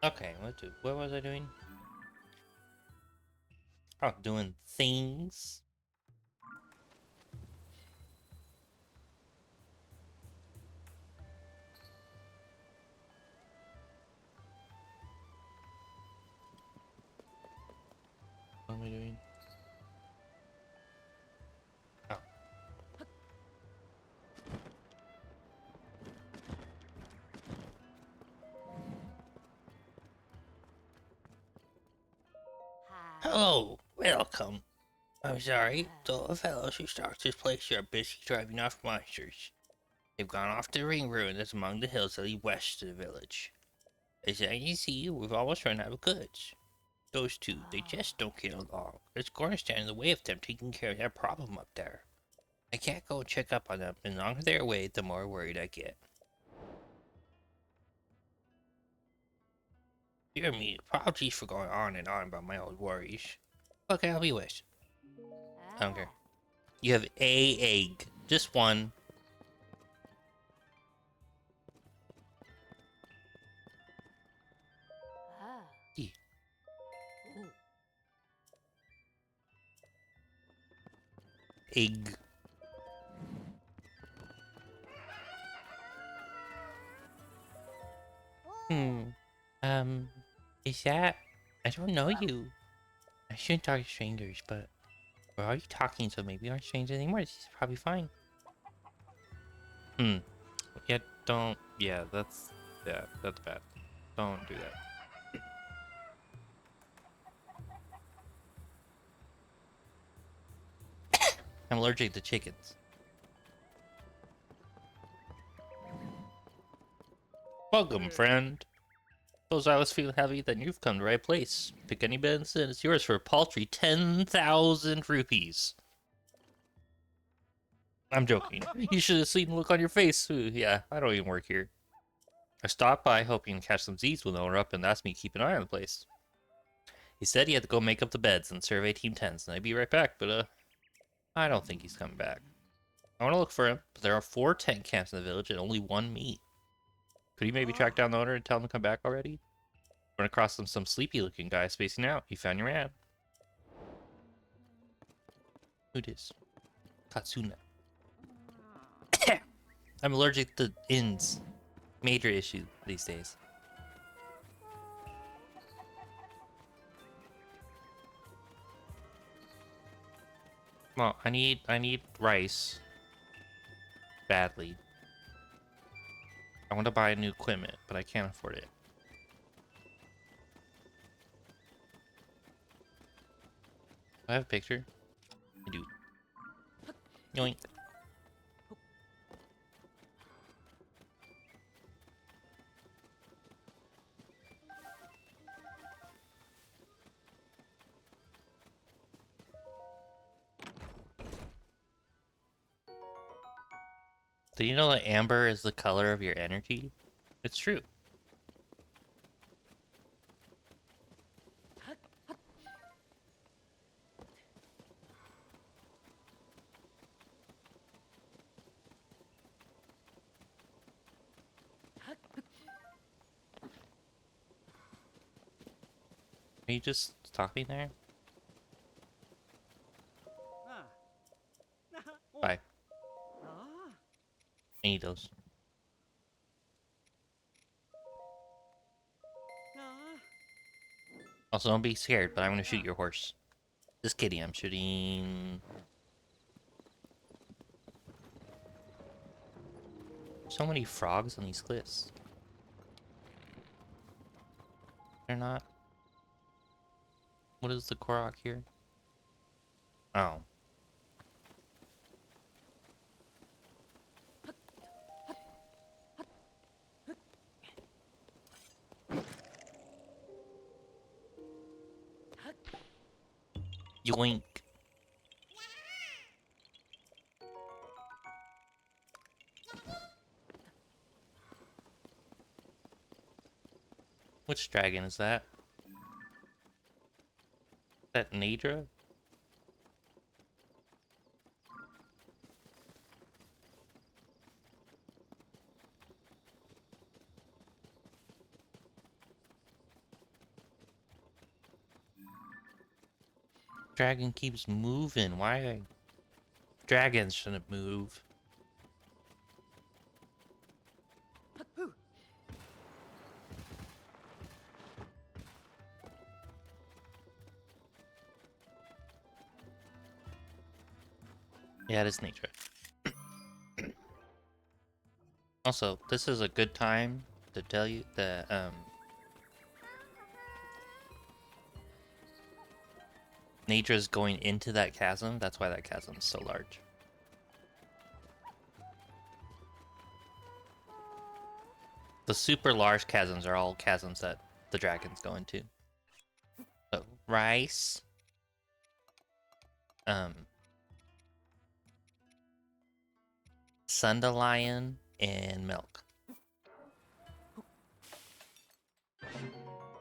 Okay, what was I doing? Oh, doing things. What am I doing? Oh. Hello, welcome. I'm sorry, the fellows who stocked this place are busy driving off monsters. They've gone off to the ring ruin that's among the hills that lead west of the village. As I can see, we've almost run out of goods. Those two, they just don't get along. There's going to stand in the way of them taking care of that problem up there. I can't go check up on them, and the longer they're away, the more worried I get. Dear me, apologies for going on and on about my old worries. What can I help you with? I don't care. You have a egg. Just one. E. Egg. Hmm. Um, is that... I don't know you. I shouldn't talk to strangers, but we're already talking, so maybe we aren't strangers anymore. This is probably fine. Hmm. Yeah, don't... Yeah, that's bad. Don't do that. I'm allergic to chickens. Welcome, friend. Suppose I was feeling heavy, then you've come to the right place. Pick any medicine, and it's yours for a paltry 10,000 rupees. I'm joking. You should have seen the look on your face. Ooh, yeah, I don't even work here. I stopped by hoping to catch some Z's when they were up and asked me to keep an eye on the place. He said he had to go make up the beds and survey Team 10s, and I'd be right back, but I don't think he's coming back. I want to look for him, but there are 4 tent camps in the village and only one me. Could he maybe track down the owner and tell him to come back already? Run across some sleepy-looking guy spacing out. He found your man. Who dis? Katsuna. I'm allergic to inns. Major issue these days. Well, I need rice badly. I want to buy new equipment, but I can't afford it. Do I have a picture? I do. Yoink. Do you know that amber is the color of your energy? It's true. Are you just stopping there? Bye. I need those. Also, don't be scared, but I'm gonna shoot your horse. Just kidding, I'm shooting... So many frogs on these cliffs. They're not... What is the Korok here? Oh. Yoink. Which dragon is that? Is that Nadra? Dragon keeps moving. Why? Dragons shouldn't move. Yeah, it is nature. Also, this is a good time to tell you that nature is going into that chasm. That's why that chasm is so large. The super large chasms are all chasms that the dragons go into. So, rice. Sundelion and milk.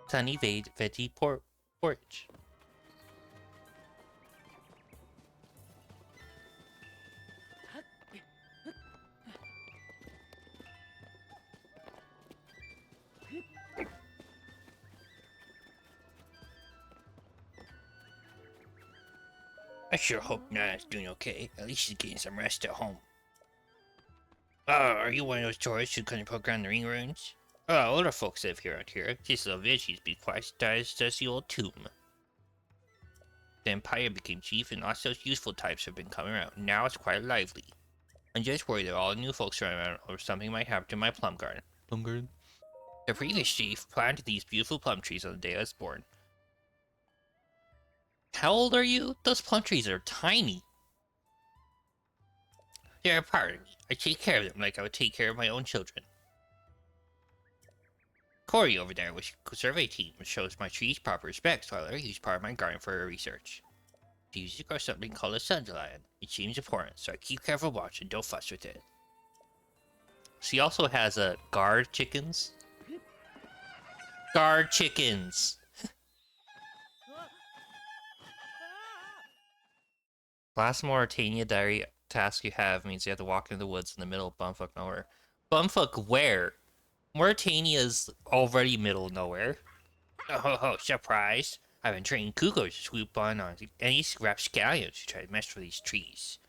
Sunny veggie porridge. I sure hope Nana's doing okay. At least she's getting some rest at home. Are you one of those tourists who couldn't program the ring runes? Older folks live here out here. These little veggies be quite as the old tomb. The Empire became chief, and lots of those useful types have been coming around. Now it's quite lively. I'm just worried that all the new folks are around, or something might happen to my plum garden. Plum garden? The previous chief planted these beautiful plum trees on the day I was born. How old are you? Those plum trees are tiny. They're a part of me. I take care of them like I would take care of my own children. Corey over there with the survey team shows my trees proper respect, so I let her use part of my garden for her research. She uses to grow something called a sundelion. It seems important, so I keep careful watch and don't fuss with it. She also has a guard chickens. Guard chickens! Last Mauritania diary task you have means you have to walk into the woods in the middle of bumfuck nowhere. Bumfuck where? Mauritania's already middle of nowhere. Oh ho ho, surprise! I've been training cuckoos to swoop on any rapscallions who try to mess with these trees.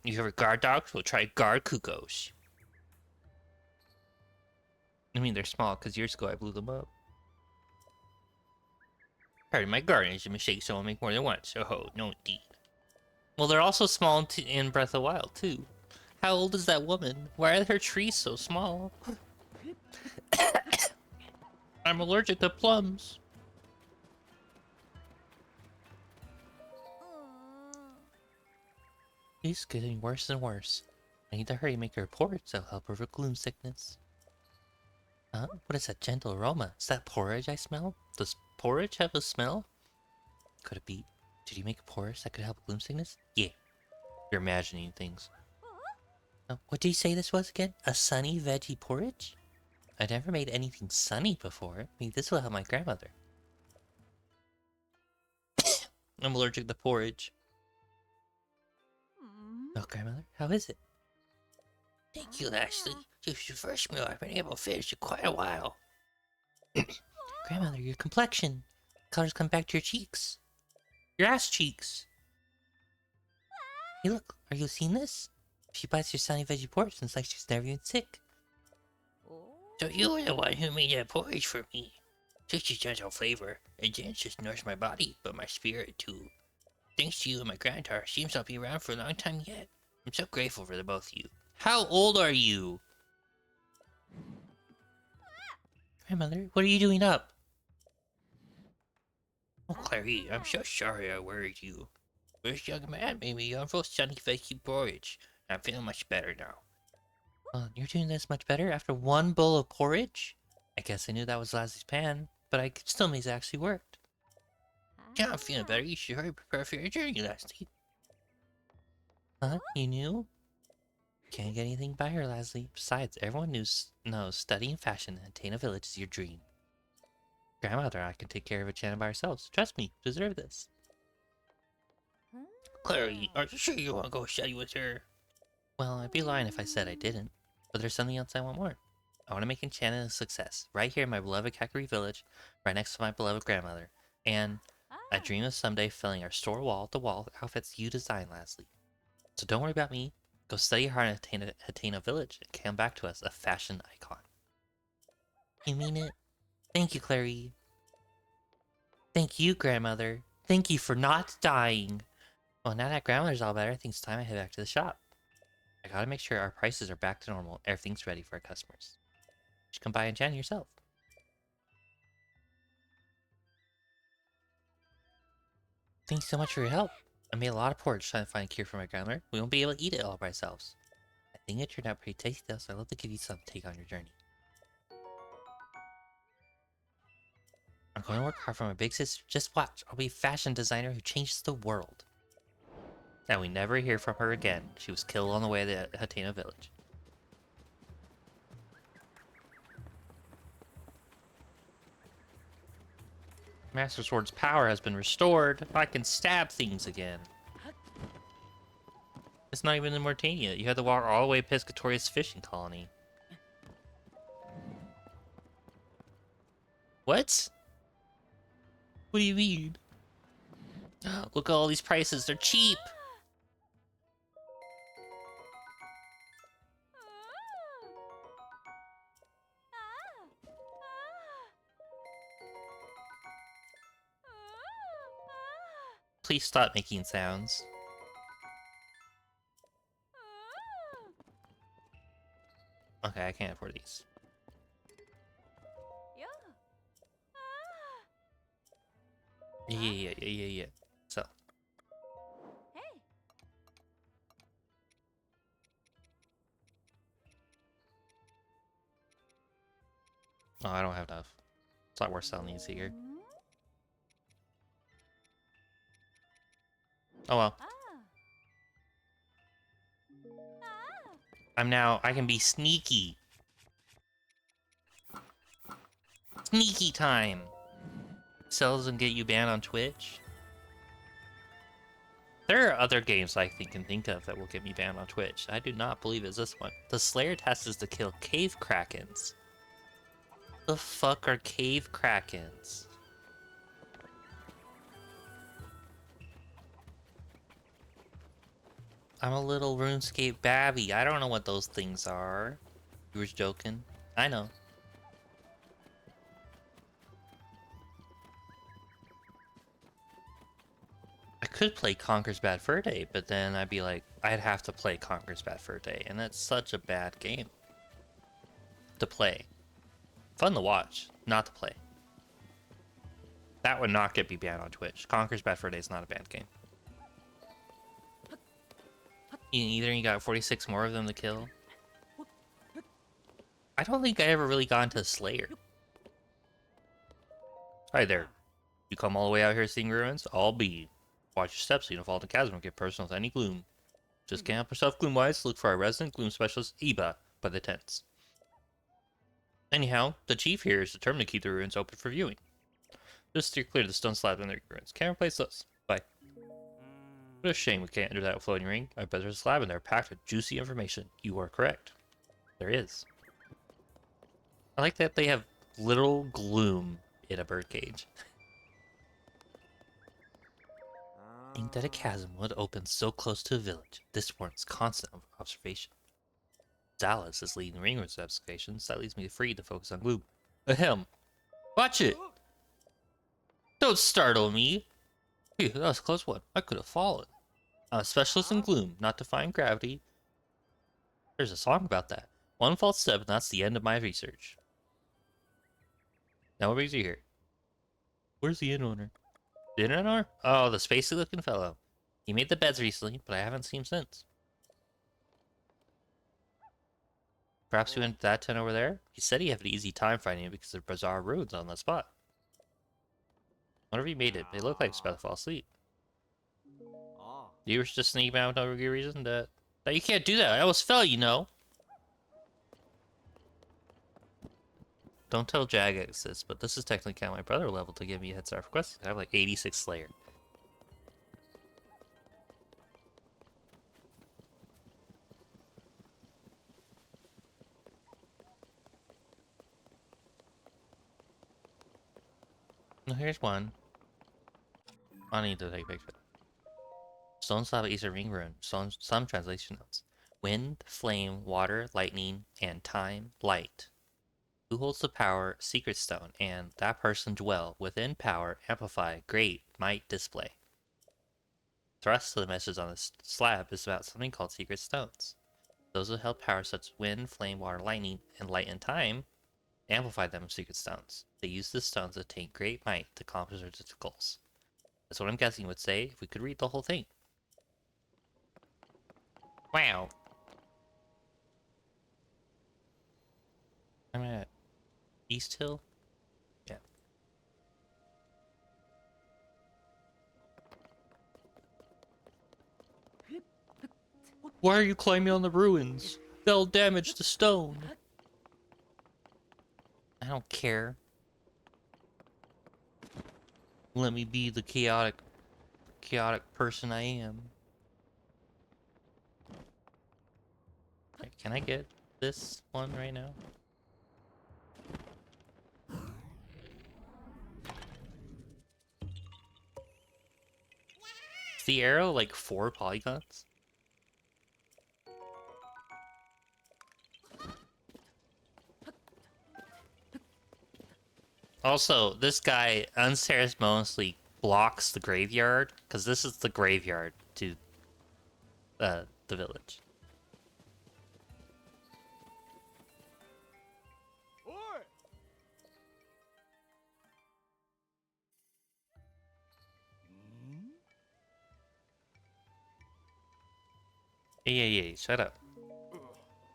You ever guard dogs? We'll try guard cuckoos. I mean, they're small, because years ago I blew them up. Part of my garden is a mistake someone make more than once. Oh ho, no indeed. Well, they're also small in Breath of the Wild, too. How old is that woman? Why are her trees so small? I'm allergic to plums. She's getting worse and worse. I need to hurry and make her a porridge that'll help her with gloom sickness. Huh? What is that gentle aroma? Is that porridge I smell? Does porridge have a smell? Could it be? Did you make a porridge that could help gloom sickness? Yeah. You're imagining things. What did you say this was again? A sunny veggie porridge? I've never made anything sunny before. Maybe this will help my grandmother. I'm allergic to porridge. Oh, grandmother, how is it? Thank you, Ashley. This is the first meal I've been able to finish in quite a while. Grandmother, your complexion. Colors come back to your cheeks. Your ass cheeks. Hey, look, are you seeing this? She bites your sunny veggie porridge and it's like she's never even sick. So you were the one who made that porridge for me. Such a gentle flavor. It didn't just nourish my body, but my spirit too. Thanks to you and my granddaughter, seems I'll be around for a long time yet. I'm so grateful for the both of you. How old are you? Grandmother, what are you doing up? Oh, Clary, I'm so sorry I worried you. This young man made me a full sunny veggie porridge. I'm feeling much better now. Well, you're doing this much better after one bowl of porridge? I guess I knew that was Lassie's pan, but I still amazed it actually worked. Yeah, I'm feeling better. You should hurry prepare for your journey, Lassie. Huh? You knew? Can't get anything by her, Leslie. Besides, everyone knows studying fashion and attain a village is your dream. Grandmother and I can take care of Enchanted by ourselves. Trust me, you deserve this. Clary, are you sure you want to go study with her? Well, I'd be lying if I said I didn't. But there's something else I want more. I want to make Enchanted a success. Right here in my beloved Kakari village, right next to my beloved grandmother. And I dream of someday filling our store wall-to-wall with outfits you designed, Leslie. So don't worry about me. Go study hard in Hatena Village and come back to us a fashion icon. You mean it? Thank you, Clary. Thank you, Grandmother. Thank you for not dying. Well, now that Grandmother's all better, I think it's time I head back to the shop. I gotta make sure our prices are back to normal. Everything's ready for our customers. You should come by and chat yourself. Thanks so much for your help. I made a lot of porridge trying to find a cure for my grandmother. We won't be able to eat it all by ourselves. I think it turned out pretty tasty though, so I'd love to give you some to take on your journey. I'm going to work hard for my big sister. Just watch. I'll be a fashion designer who changes the world. And we never hear from her again. She was killed on the way to Hatena Village. Master Sword's power has been restored. I can stab things again. It's not even in Mortania. You had to walk all the way to Piscatorius fishing colony. What? What do you mean? Look at all these prices. They're cheap. Please stop making sounds. Okay, I can't afford these. Yeah. So. Oh, I don't have enough. It's not worth selling these here. Oh well. I can be sneaky. Sneaky time! Sell doesn't get you banned on Twitch. There are other games I can think of that will get me banned on Twitch. I do not believe it's this one. The Slayer test is to kill cave krakens. The fuck are cave krakens? I'm a little RuneScape babby. I don't know what those things are. You were joking. I know. I could play Conker's Bad Fur Day, but then I'd be like, I'd have to play Conker's Bad Fur Day, and that's such a bad game to play. Fun to watch, not to play. That would not get me banned on Twitch. Conker's Bad Fur Day is not a banned game. Either you got 46 more of them to kill. I don't think I ever really got into Slayer. Hi there. You come all the way out here seeing ruins? I'll be. Watch your steps so you don't fall into the chasm or get personal with any gloom. Just can't help yourself gloom-wise. Look for our resident gloom specialist, Iba, by the tents. Anyhow, the chief here is determined to keep the ruins open for viewing. Just steer clear of the stone slab in the ruins. Can't replace those. Bye. What a shame we can't enter that floating ring. I bet there's a slab in there packed with juicy information. You are correct. There is. I like that they have literal gloom in a birdcage. Think that a chasm would open so close to a village. This warrants constant observation. Dallas is leading ringworms excavations. That leaves me free to focus on gloom. Ahem. Watch it! Don't startle me! Phew, that was a close one. I could have fallen. I'm a specialist in gloom, not defying gravity. There's a song about that. One false step and that's the end of my research. Now what brings you here? Where's the inn owner? The inn owner? Oh, the spacey looking fellow. He made the beds recently, but I haven't seen him since. Perhaps we went to that tent over there? He said he had an easy time finding it because there are bizarre ruins on that spot. Whenever he made it, they looked like he was about to fall asleep. You were just sneaking out with no good reason? That you can't do that. I almost fell, you know. Don't tell Jagex this, but this is technically kind of my brother level to give me a head start for quests. I have like 86 Slayer. No, here's one. I need to take a picture. Stone slab Eastern ring ruin. Some translation notes. Wind, flame, water, lightning, and time, light. Who holds the power, secret stone, and that person dwell within power, amplify, great, might display. The rest of the message on this slab is about something called secret stones. Those who held power such as wind, flame, water, lightning, and light and time amplify them with secret stones. They use the stones to attain great might to accomplish their goals. That's what I'm guessing would say if we could read the whole thing. Wow. I'm at East Hill? Yeah. Why are you climbing on the ruins? They'll damage the stone. I don't care. Let me be the chaotic person I am. Okay, can I get this one right now? Is the arrow like 4 polygons? Also, this guy unceremoniously blocks the graveyard, because this is the graveyard to the village. Hey, shut up.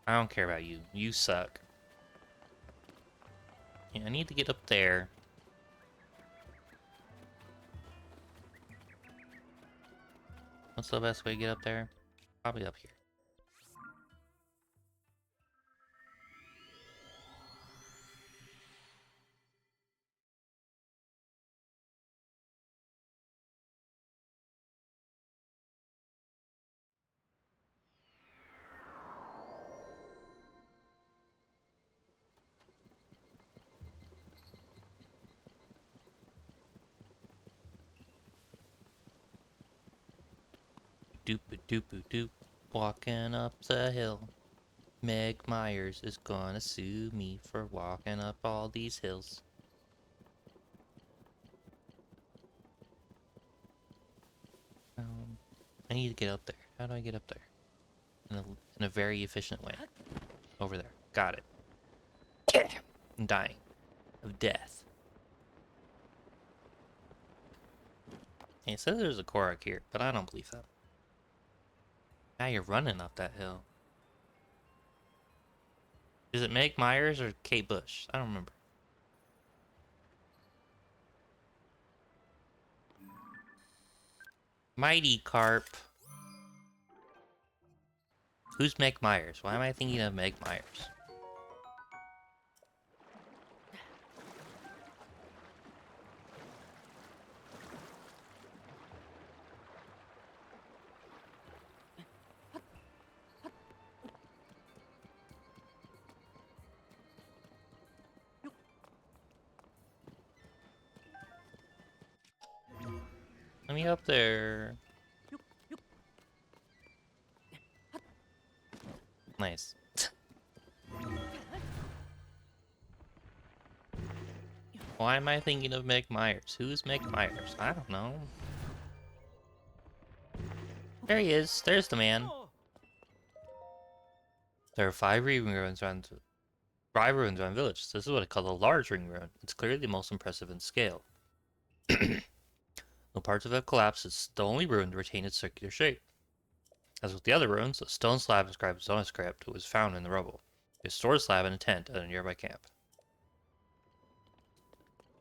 I don't care about you. You suck. Yeah, I need to get up there. What's the best way to get up there? Probably up here. Doop. Walking up the hill. Meg Myers is gonna sue me for walking up all these hills. I need to get up there. How do I get up there? In a very efficient way. Over there. Got it. I'm dying. Of death. Hey, it says there's a Korok here, but I don't believe that. Now you're running up that hill. Is it Meg Myers or Kate Bush? I don't remember. Mighty Carp. Who's Meg Myers? Why am I thinking of Meg Myers? Let me up there. Nice. Why am I thinking of Meg Myers? Who's Meg Myers? I don't know. There he is. There's the man. There are 5 ring ruins around village. This is what I call a large ring ruin. It's clearly the most impressive in scale. No parts of it have collapsed. It's the only ruin to retain its circular shape. As with the other ruins, a stone slab inscribed with Zona script was found in the rubble. A storage slab in a tent at a nearby camp.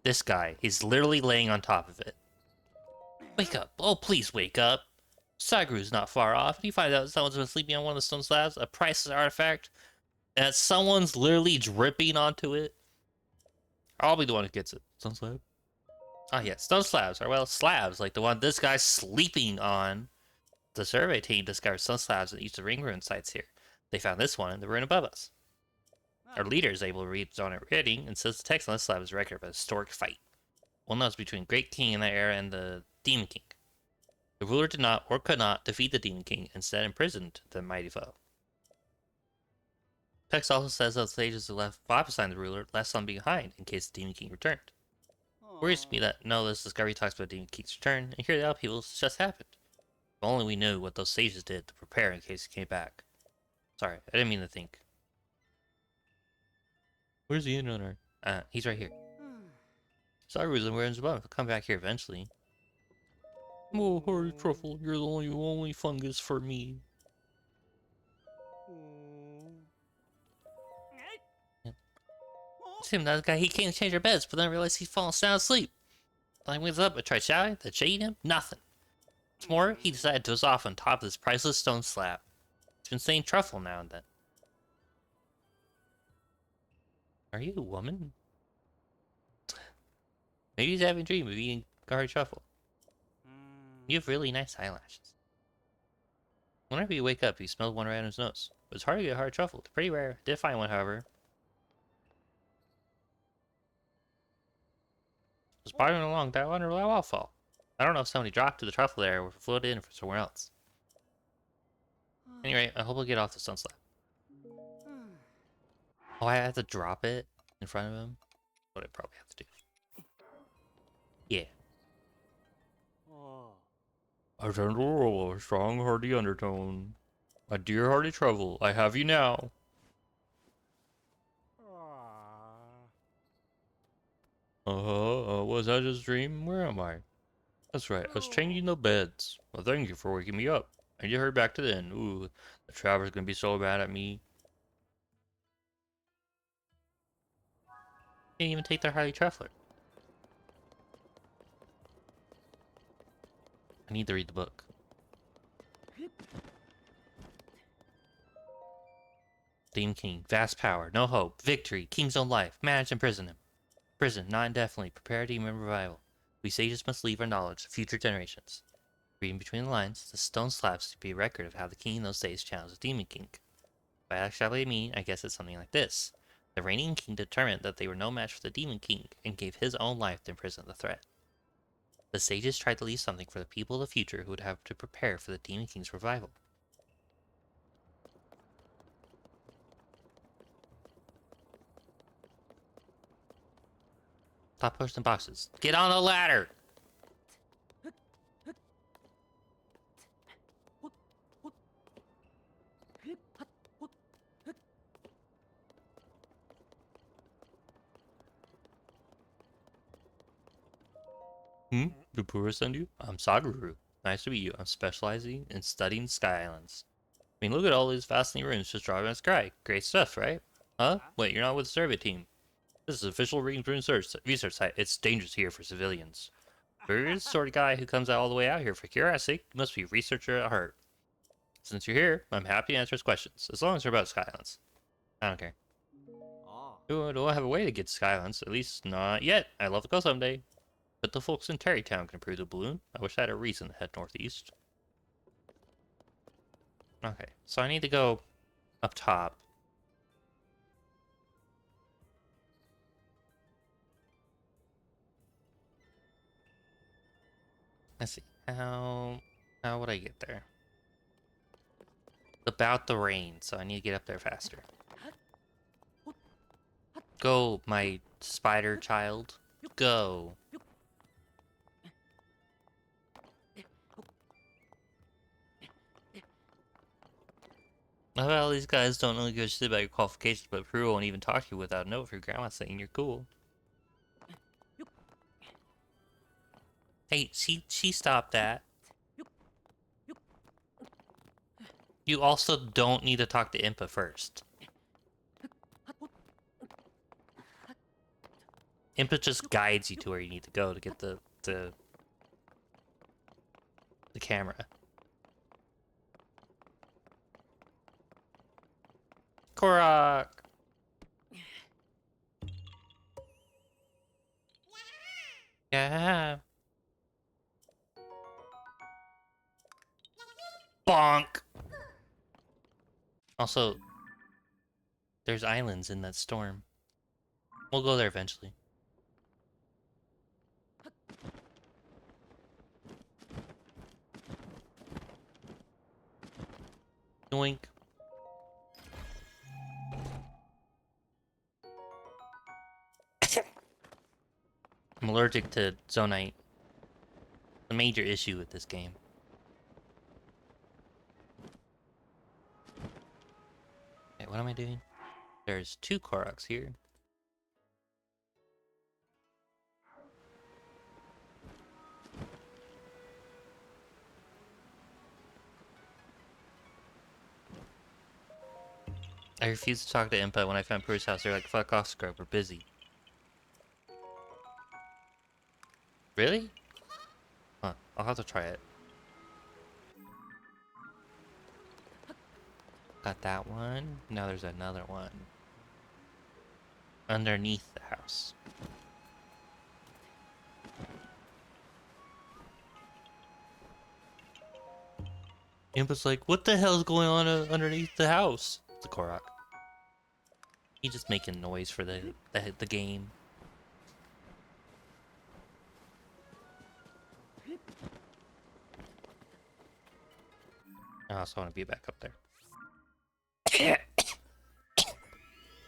This guy, he's literally laying on top of it. Wake up. Oh, please wake up. Sagru's not far off. You find out someone's been sleeping on one of the stone slabs, a priceless artifact, and that someone's literally dripping onto it. I'll be the one who gets it. Stone slab? Ah, yeah. Stone slabs are, well, slabs, like the one this guy's sleeping on. The survey team discovered stone slabs in each of the ring ruin sites here. They found this one in the ruin above us. Our leader is able to read Zona writing and says the text on this slab is a record of a historic fight. One that was between Great King in that era and the Demon King. The ruler did not or could not defeat the Demon King, instead imprisoned the mighty foe. Text also says that the sages left 5 beside the ruler, left some behind in case the Demon King returned. Worries me that no, this discovery talks about Demon King's return, and here the upheaval just happened. If only we knew what those sages did to prepare in case he came back. Sorry, I didn't mean to think. Where's the innrunner? He's right here. Sorry, we're in Zabon. He'll come back here eventually. Oh, hurry, Truffle. You're the only fungus for me. It's him, that guy. He came to change our beds, but then I realized he's fallen sound asleep. When I wakes up, I tried shouting, then shaking him. Nothing. What's more, he decided to doze off on top of this priceless stone slab. He's been saying Truffle now and then. Are you a woman? Maybe he's having a dream of eating hard truffle. You have really nice eyelashes. Whenever you wake up, you smell one right on his nose. But it's hard to get hard truffle. It's pretty rare. I did find one, however. I was bobbing along that under a waterfall. I don't know if somebody dropped the truffle there or floated in from somewhere else. Anyway, I hope we'll get off the stone slab. Oh, I have to drop it in front of him? What I probably have to do. Yeah. A gentle roll, a strong, hearty undertone. My dear hearty Truffle, I have you now. Was that just a dream? Where am I? That's right, I was changing the beds. Well, thank you for waking me up. And you hurried back to the inn. Ooh, the traveler's gonna be so mad at me. Can't even take their highly traveler. I need to read the book. Demon King, vast power, no hope, victory, king's own life, manage and imprison him. Prison, not indefinitely, prepare demon revival. We sages must leave our knowledge to future generations. Reading between the lines, the stone slabs to be a record of how the king in those days challenged the Demon King. By actually mean, I guess it's something like this. The reigning king determined that they were no match for the Demon King and gave his own life to imprison the threat. The sages tried to leave something for the people of the future who would have to prepare for the Demon King's revival. Stop pushing boxes. Get on the ladder! Did Pura send you? I'm Saguru. Nice to meet you. I'm specializing in studying sky islands. I mean, look at all these fascinating rooms just driving in the sky. Great stuff, right? Huh? Wait, you're not with the survey team. This is official rune research site. It's dangerous here for civilians. But you're the sort of guy who comes all the way out here for curiosity. You must be a researcher at heart. Since you're here, I'm happy to answer his questions, as long as they're about sky islands. I don't care. Do I have a way to get to sky islands? At least not yet. I'd love to go someday. But the folks in Terrytown can improve the balloon. I wish I had a reason to head northeast. Okay, so I need to go up top. Let's see. How would I get there? It's about the rain, so I need to get up there faster. Go, my spider child. Go. Well, these guys don't really give a shit about your qualifications, but Prue won't even talk to you without a note for your grandma saying you're cool. Hey, she stopped that. You also don't need to talk to Impa first. Impa just guides you to where you need to go to get the camera. Korok! Yeah. Bonk! Also, there's islands in that storm. We'll go there eventually. Yoink. I'm allergic to zonite. A major issue with this game. Okay, what am I doing? There's 2 Koroks here. I refuse to talk to Impa. When I found Prue's house, they're like, fuck off, scrub, we're busy. Really? Huh, I'll have to try it. Got that one. Now there's another one. Underneath the house. Impa's like, what the hell is going on underneath the house? It's a Korok. He's just making noise for the game. I also want to be back up there.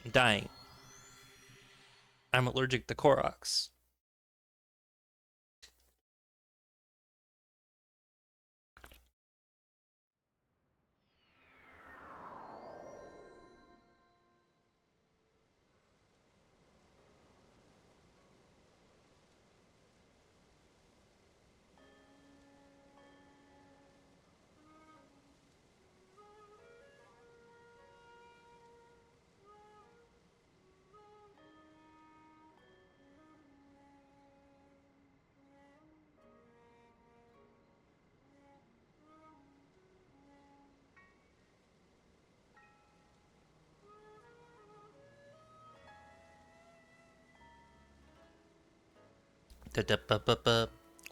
I'm dying. I'm allergic to Koroks.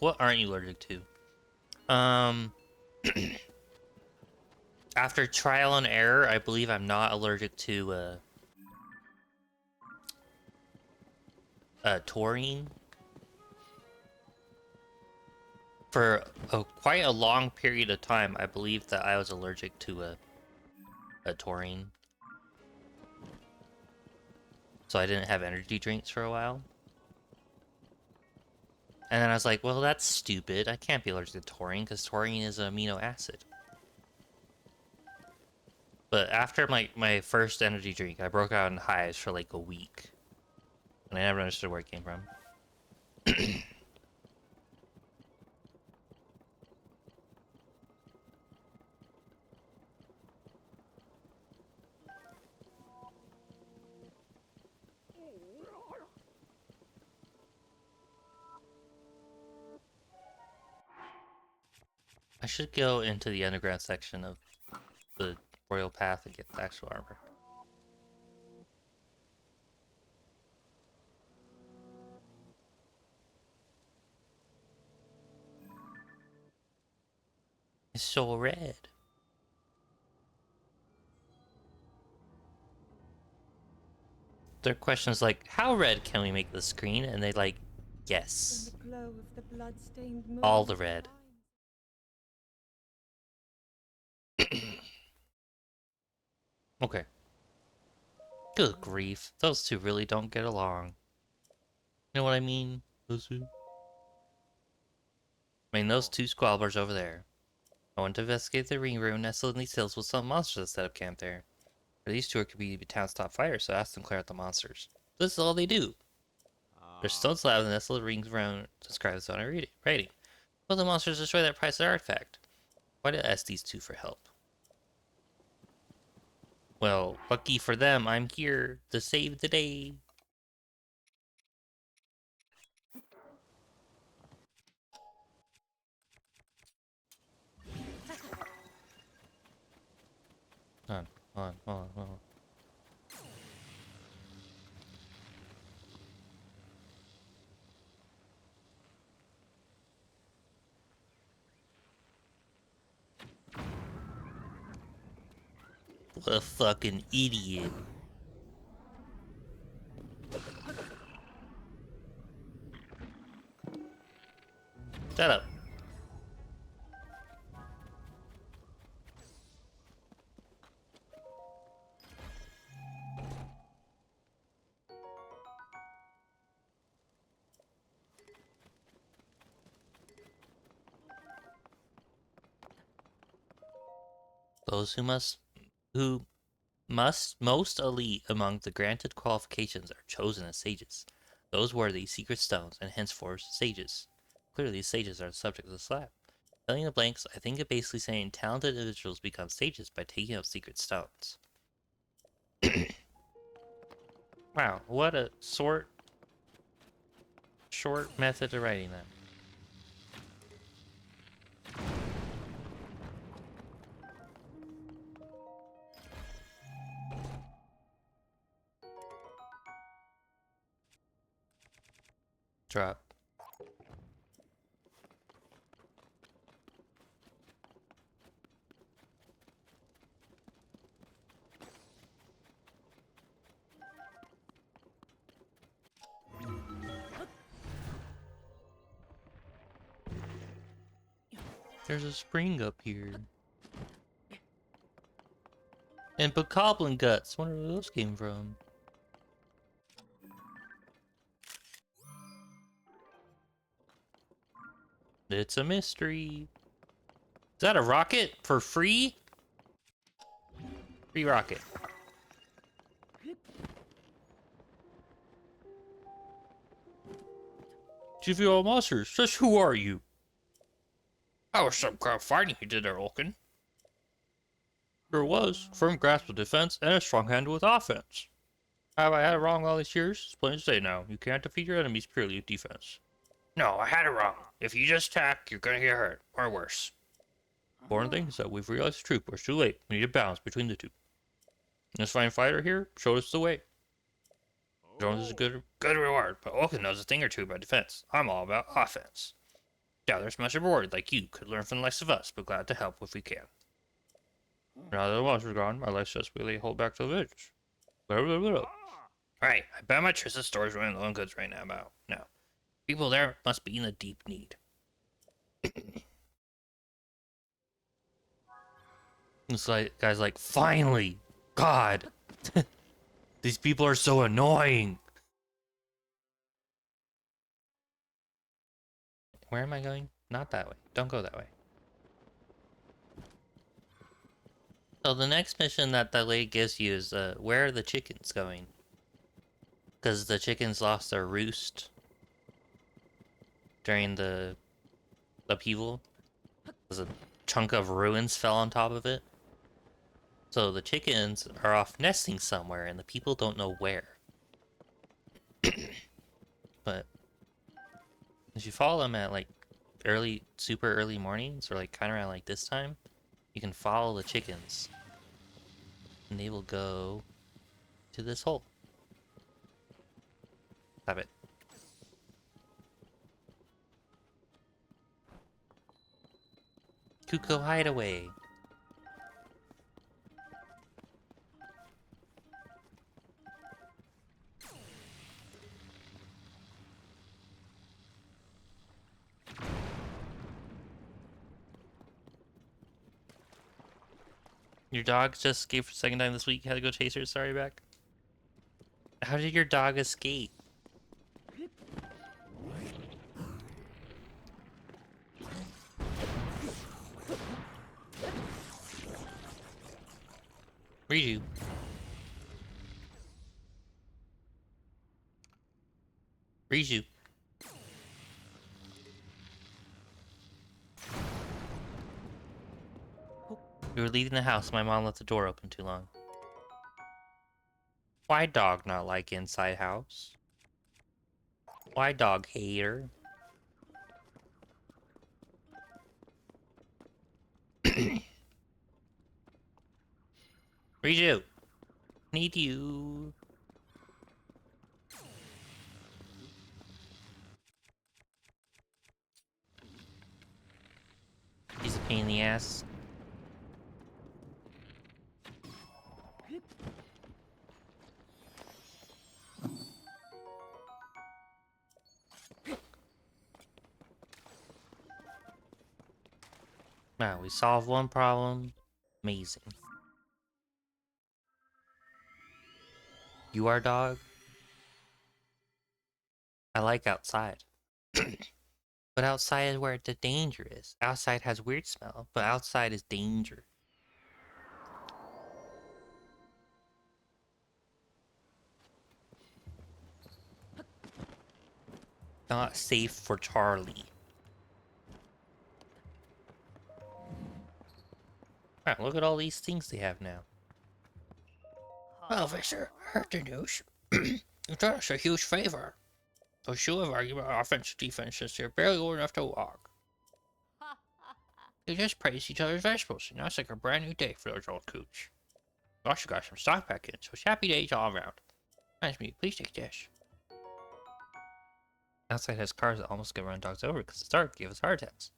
What aren't you allergic to? After trial and error, I believe I'm not allergic to taurine. For quite a long period of time, I believe that I was allergic to a taurine. So I didn't have energy drinks for a while. And then I was like, well, that's stupid. I can't be allergic to taurine because taurine is an amino acid. But after my first energy drink, I broke out in hives for like a week. And I never understood where it came from. I should go into the underground section of the Royal Path and get the actual armor. It's so red. Their questions like, how red can we make the screen? And they like, yes. All the red. Okay. Good grief. Those two really don't get along. You know what I mean? Those two. I mean, those two squabblers over there. I want to investigate the ring room nestled in these hills with some monsters that set up camp there. Or these two could be the town's top fighters, so ask them to clear out the monsters. This is all they do. There's stone slabs and nestled rings around to describe the zone rating. Will the monsters destroy that priceless artifact? Why did I ask these two for help? Well, lucky for them, I'm here to save the day. Hold on. What a fucking idiot. Shut up. Those who most elite among the granted qualifications are chosen as sages. Those were the secret stones, and henceforth sages. Clearly, sages are the subject of the slap. Filling the blanks, I think it basically saying talented individuals become sages by taking up secret stones. Wow, what a short method of writing that. Drop. There's a spring up here. And bokoblin guts. Wonder where those came from. It's a mystery. Is that a rocket for free? Free rocket. GVO monsters, just who are you? I was some crap fighting you did there, Olkin. Sure was. Firm grasp of defense and a strong hand with offense. Have I had it wrong all these years? It's plain to say now. You can't defeat your enemies purely with defense. No, I had it wrong. If you just attack, you're gonna get hurt, or worse. Important thing is that we've realized the truth, but it's too late. We need a balance between the two. This fine fighter here showed us the way. Jones is a good reward, but Olkin knows a thing or two about defense. I'm all about offense. Yeah, there's much reward like you could learn from the likes of us, but glad to help if we can. Now that the monster's gone, my life's just really hold back to the village. Blah, blah, blah. Right, I bet my Trista store's running low on goods right now about no. People there must be in a deep need. It's like guys like, finally! God! These people are so annoying! Where am I going? Not that way. Don't go that way. So the next mission that the lady gives you is, where are the chickens going? Because the chickens lost their roost during the upheaval. Because a chunk of ruins fell on top of it. So the chickens are off nesting somewhere, and the people don't know where. But if you follow them at, like, super early mornings, or, like, kind of around, like, this time, you can follow the chickens. And they will go to this hole. Stop it. Kuko Hideaway. Your dog just escaped for the second time this week. Had to go chase her. Sorry, back. How did your dog escape? Riju. Riju. We were leaving the house. My mom left the door open too long. Why dog not like inside house? Why dog hater? Riju. Need you. He's a pain in the ass. Wow, we solved one problem. Amazing. You are dog? I like outside. But outside is where the danger is. Outside has weird smell, but outside is danger. Not safe for Charlie. Wow, look at all these things they have now. Well, Victor, I heard the news. You've done us a huge favor. Those you have argued about offense and defense since they're barely old enough to walk. They just praised each other's vegetables, and now it's like a brand new day for those old cooch. We also got some stock back in, so it's happy days all around. Reminds me, please take this. Outside has cars that almost get run dogs over because the start gave us heart attacks.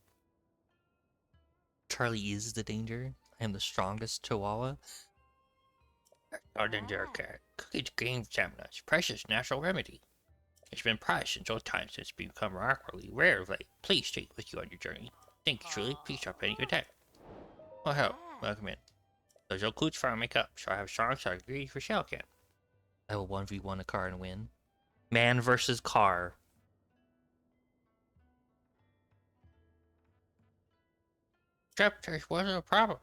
Charlie is the danger. I am the strongest chihuahua. Garden dear cat. Cookies game stamina is precious natural remedy. It's been prized since old times and it's become remarkably rare of late. Please take it with you on your journey. Thank you, truly. Please stop any attack. Oh, hello. Welcome in. Those old coots farm make up, so I have a strong side greedy for shell can. I will 1v1 a car and win. Man versus car. Traptors wasn't a problem.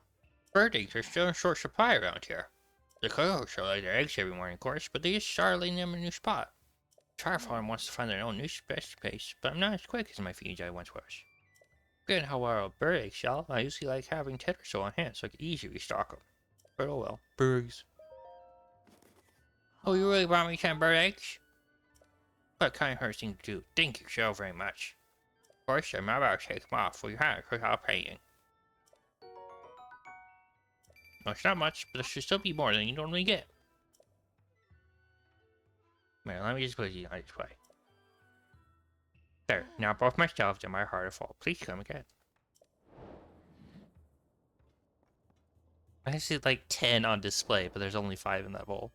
Bird eggs are still in short supply around here. The coyotes show like their eggs every morning, of course, but they just started laying them in a new spot. Char farm wants to find their own new best place, but I'm not as quick as my feeds I once was. Given how well a bird egg shell, I usually like having 10 or so on hand so I can easily restock them. But oh well. Birds. Oh, you really brought me 10 bird eggs? What a kind heart thing to do. Thank you so very much. Of course, I'm not about to take them off for your hand without paying. No, it's not much, but there should still be more than you normally get. Man, let me just put you on display. There, now both my shelves and my heart are full. Please come again. I see like 10 on display, but there's only 5 in that bowl.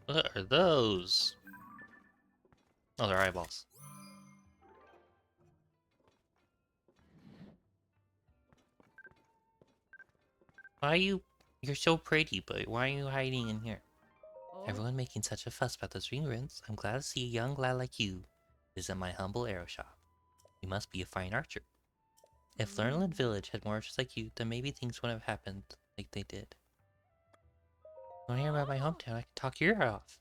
What are those? Oh, they're eyeballs. Why are you... You're so pretty, but why are you hiding in here? Everyone making such a fuss about those ring runes. I'm glad to see a young lad like you visit my humble arrow shop. You must be a fine archer. If Lurland Village had more archers like you, then maybe things wouldn't have happened like they did. Want to hear about my hometown? I can talk your ear off.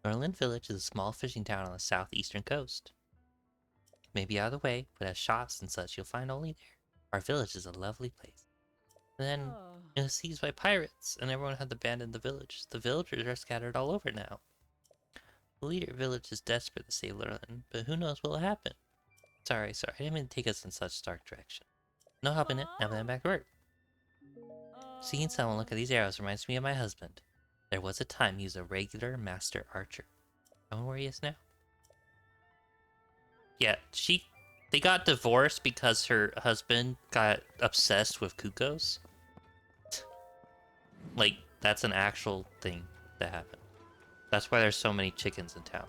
Lurland Village is a small fishing town on the southeastern coast. Maybe out of the way, but as shops and such you'll find only there. Our village is a lovely place. Then it was seized by pirates, and everyone had abandoned the village. The villagers are scattered all over now. The leader of the village is desperate to save Lurland, but who knows what will happen. Sorry, I didn't mean to take us in such dark direction. No help in it, now then back to work. Seeing someone look at these arrows reminds me of my husband. There was a time he was a regular master archer. I wonder where he is now. Yeah, they got divorced because her husband got obsessed with cuckoos. Like, that's an actual thing that happened. That's why there's so many chickens in town.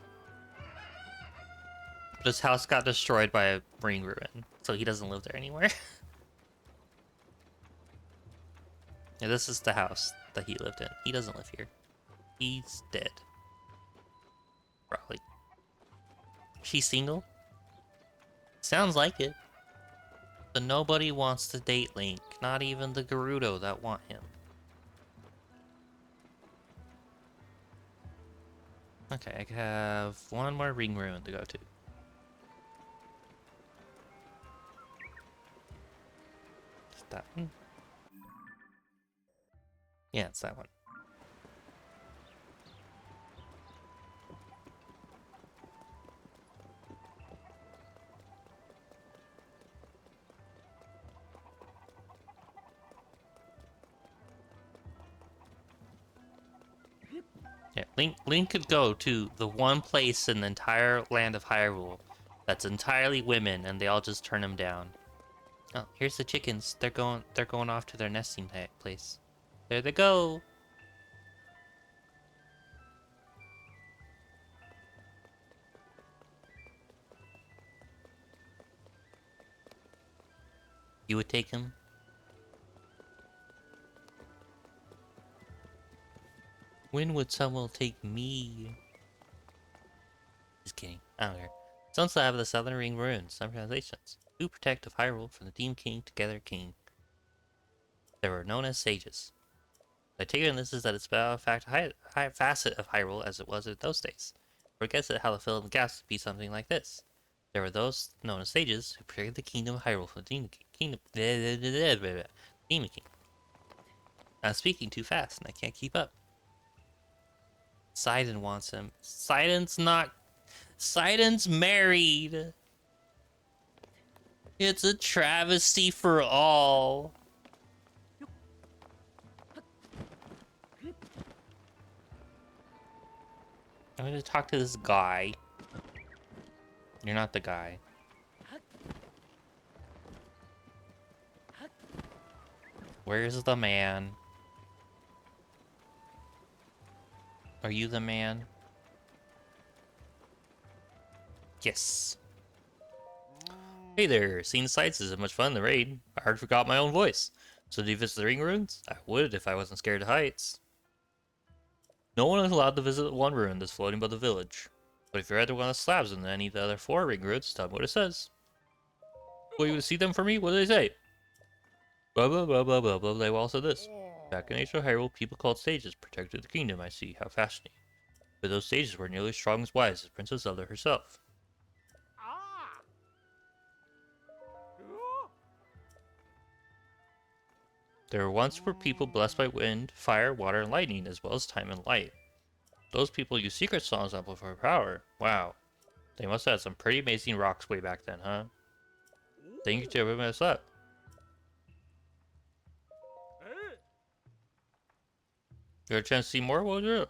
But his house got destroyed by a ring ruin, so he doesn't live there anymore. Yeah, this is the house that he lived in. He doesn't live here. He's dead. Probably. She's single? Sounds like it. But nobody wants to date Link. Not even the Gerudo that want him. Okay, I have one more ring ruin to go to. Is that one? Yeah, it's that one. Yeah, Link could go to the one place in the entire land of Hyrule that's entirely women, and they all just turn him down. Oh, here's the chickens. They're going off to their nesting place. There they go. You would take him? When would someone take me? Just kidding. I don't care. Some slab of the Southern Ring ruins. Some translations. Who protected Hyrule from the Demon King together king? They were known as sages. I take it this is that it's about a fact high facet of Hyrule as it was in those days. Or guess it how the fill in the gaps would be something like this. There were those known as sages who protected the kingdom of Hyrule from the Demon King. I'm speaking too fast and I can't keep up. Sidon wants him. Sidon's married. It's a travesty for all. I'm gonna talk to this guy. You're not the guy. Where's the man? Are you the man? Yes. Hey there, seeing sights isn't much fun in the raid. I hardly forgot my own voice. So do you visit the ring ruins? I would if I wasn't scared of heights. No one is allowed to visit one ruin that's floating above the village. But if you're at one of the slabs in any of the other 4 ring ruins, tell me what it says. Will you see them for me? What do they say? Blah blah blah blah blah blah. They all said this. Back in ancient Hyrule, people called sages protected the kingdom. I see. How fascinating. But those sages were nearly as strong as wise as Princess Zelda herself. There once were people blessed by wind, fire, water, and lightning, as well as time and light. Those people used secret songs to amplify power. Wow. They must have had some pretty amazing rocks way back then, huh? Thank you to everyone that's up. You got a chance to see more? What was it?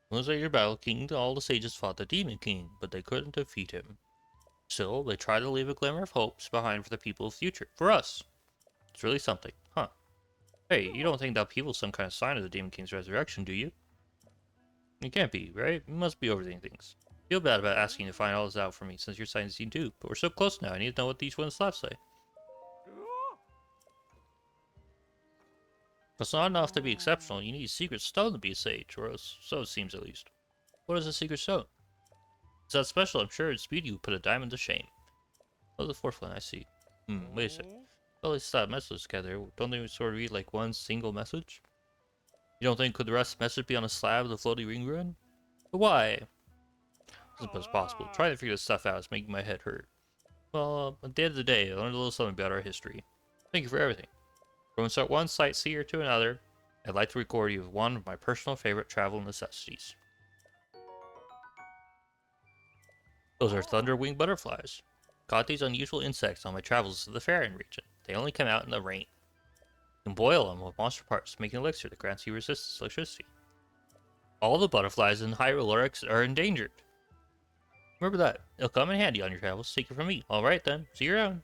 Once at your battle king, all the sages fought the Demon King, but they couldn't defeat him. Still, they tried to leave a glimmer of hopes behind for the people of the future. For us. It's really something, huh? Hey, you don't think that people some kind of sign of the Demon King's resurrection, do you? It can't be, right? You must be overthinking things. Feel bad about asking to find all this out for me since you're signed scene too, but we're so close now, I need to know what each one's slaps say. It's not enough to be exceptional, you need a secret stone to be a sage, or else, so it seems at least. What is a secret stone? It's that special, I'm sure its beauty would put a diamond to shame. Oh, the 4th one, I see. Wait a sec. Well, let's slap messages together. Don't they sort of read like one single message? You don't think could the rest of the message be on a slab of the floating ring ruin? But why? It's possible. Trying to figure this stuff out is making my head hurt. Well, at the end of the day, I learned a little something about our history. Thank you for everything. From start one sightseer to another, I'd like to record you with one of my personal favorite travel necessities. Those are thunder-winged butterflies. Caught these unusual insects on my travels to the Faran region. They only come out in the rain. You can boil them with monster parts, making an elixir that grants you resistance to electricity. All the butterflies in Hyrule are endangered. Remember that. It'll come in handy on your travels. Take it from me. Alright then. See you around.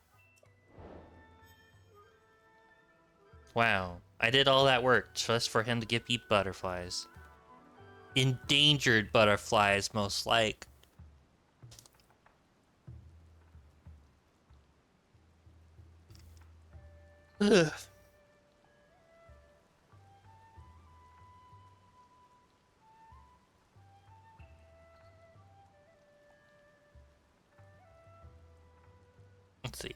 Wow. I did all that work just for him to give me butterflies. Endangered butterflies, most like. Ugh. Let's see.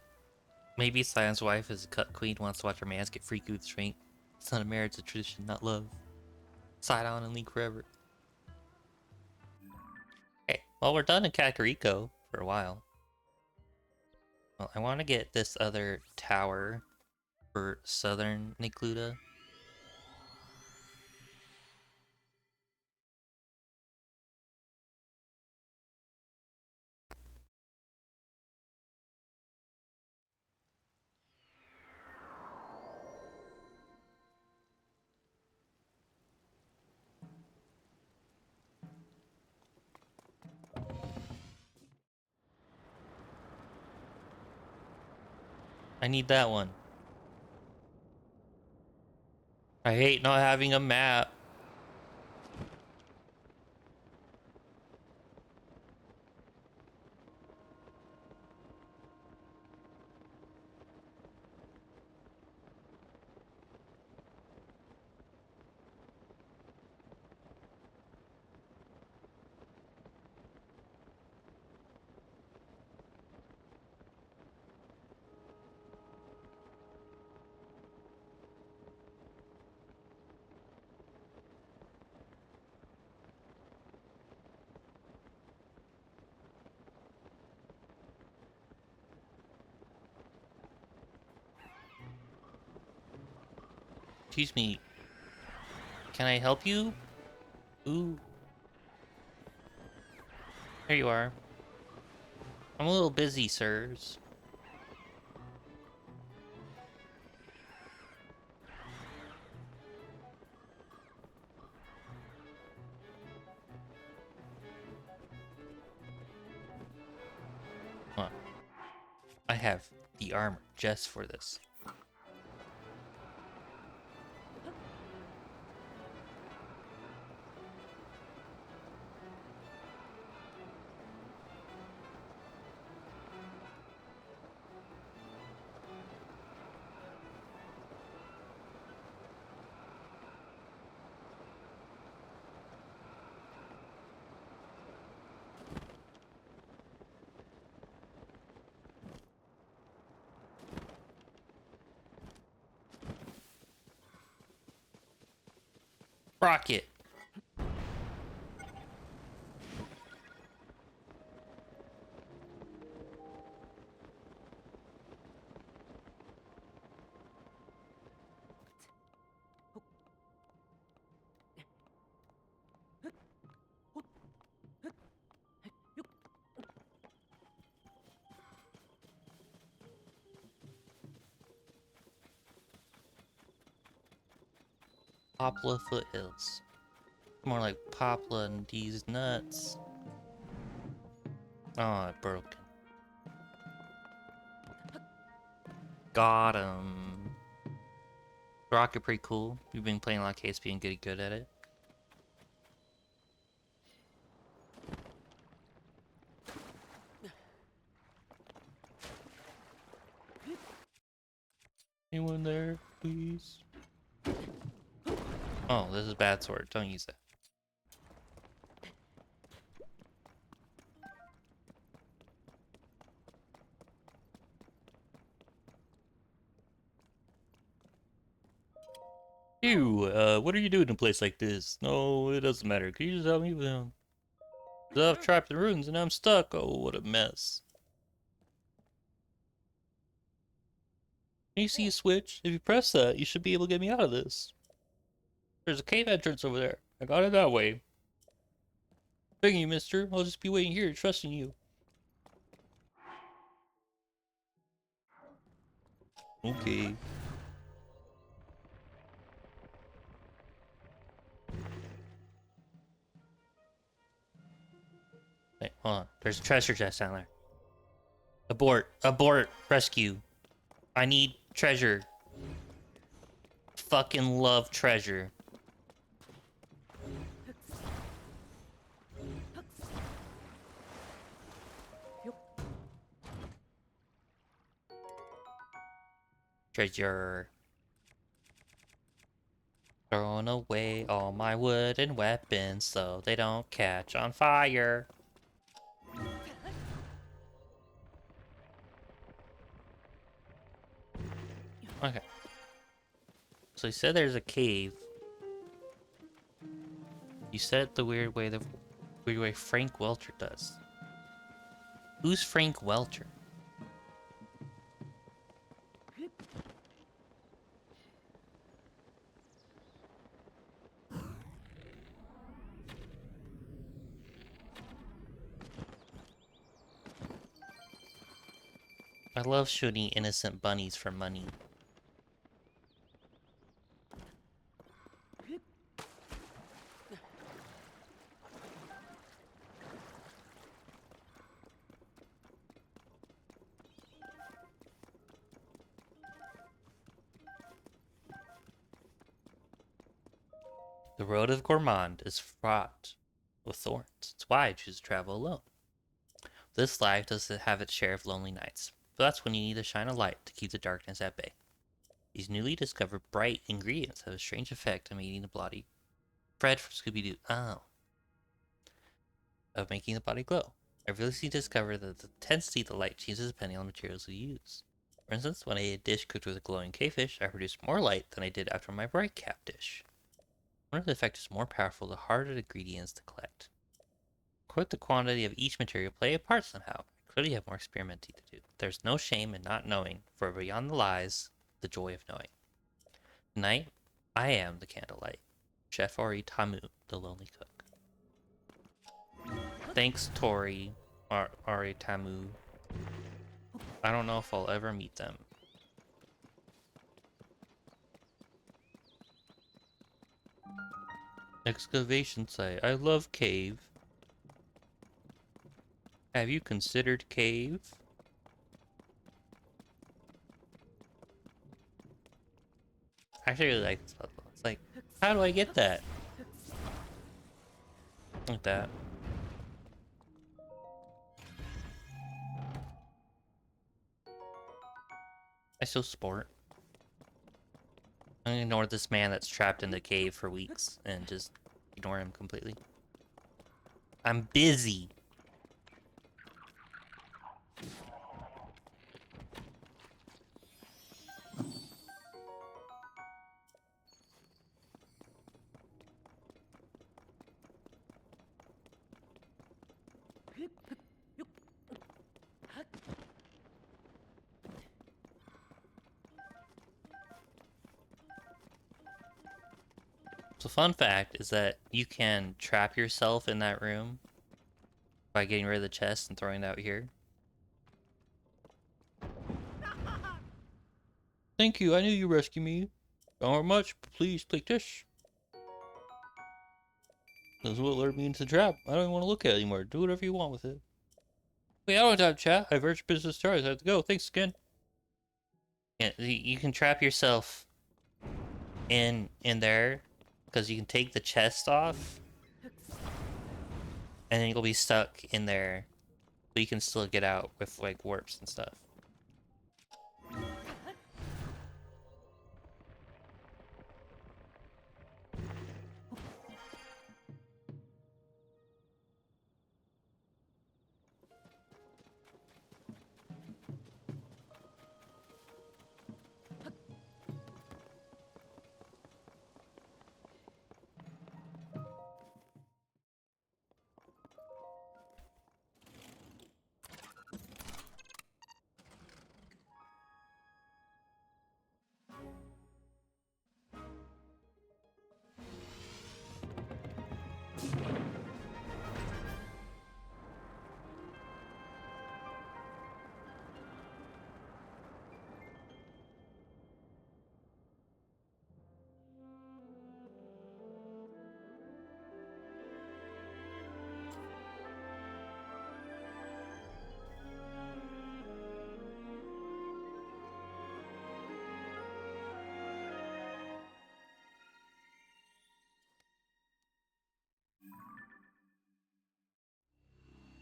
Maybe Sion's wife is a cut queen wants to watch her mans get freaky with shrink. It's not a marriage, it's a tradition, not love. Sidon and Link forever. Okay, well we're done in Kakariko for a while. Well, I want to get this other tower for Southern Nikluda. I need that one. I hate not having a map. Excuse me. Can I help you? Ooh. There you are. I'm a little busy, sirs. Huh. I have the armor just for this. Rocket! Poplar foothills. More like Poplar and these nuts. Oh, broken. Got him. Rocket pretty cool. We've been playing a lot of KSP and getting good at it. Anyone there, please? Oh, this is a bad sword. Don't use that. Ew, what are you doing in a place like this? No, it doesn't matter. Can you just help me with him? I've trapped in ruins and I'm stuck. Oh, what a mess. Can you see a switch? If you press that, you should be able to get me out of this. There's a cave entrance over there. I got it that way. Thank you, mister. I'll just be waiting here, trusting you. Okay. Wait, hold on. There's a treasure chest down there. Abort. Abort. Rescue. I need treasure. Fucking love treasure. Treasure. Throwing away all my wooden weapons so they don't catch on fire. Okay. So you said there's a cave. You said it the weird way Frank Welcher does. Who's Frank Welcher? I love shooting innocent bunnies for money. The road of Gourmand is fraught with thorns. It's why I choose to travel alone. This life does have its share of lonely nights, but that's when you need to shine a light to keep the darkness at bay. These newly discovered bright ingredients have a strange effect on making the body. Fred from Scooby-Doo. Oh. Of making the body glow. I recently discovered that the intensity of the light changes depending on the materials we use. For instance, when I ate a dish cooked with a glowing cavefish, I produced more light than I did after my bright cap dish. One of the effect is more powerful the harder the ingredients to collect. Quote the quantity of each material play a part somehow. I clearly have more experimenting to do. There's no shame in not knowing, for beyond the lies, the joy of knowing. Tonight, I am the candlelight. Chef Ori Tamu, the lonely cook. Thanks, Tori. Ori Tamu. I don't know if I'll ever meet them. Excavation site. I love cave. Have you considered cave? I actually really like this puzzle. It's like, how do I get that? Like that. I still sport. I'm gonna ignore this man that's trapped in the cave for weeks and just ignore him completely. I'm busy. So fun fact is that you can trap yourself in that room by getting rid of the chest and throwing it out here. Thank you, I knew you rescued me. Don't worry much, but please take this. This is what lured me into the trap. I don't even want to look at it anymore. Do whatever you want with it. Wait, I don't have chat. I've urged business stars. I have to go. Thanks again. Yeah, you can trap yourself in there because you can take the chest off and then you'll be stuck in there, but you can still get out with like warps and stuff.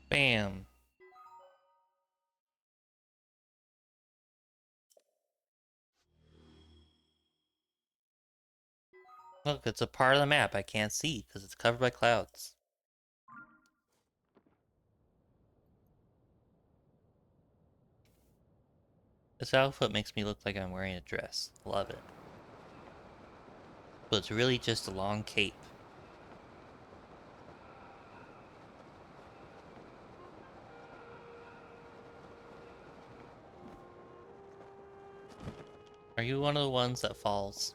Bam. Look, it's a part of the map I can't see because it's covered by clouds. This outfit makes me look like I'm wearing a dress. Love it. But it's really just a long cape. Are you one of the ones that falls?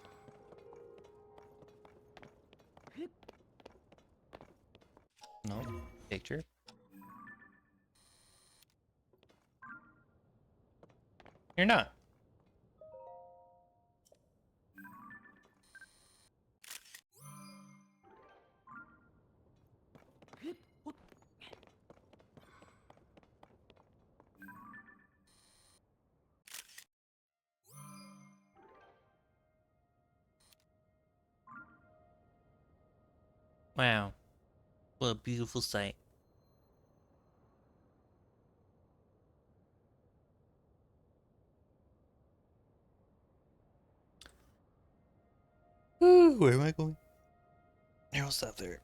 No. Picture? You're not. Wow. What a beautiful sight. Ooh, where am I going? Arrow stuff there.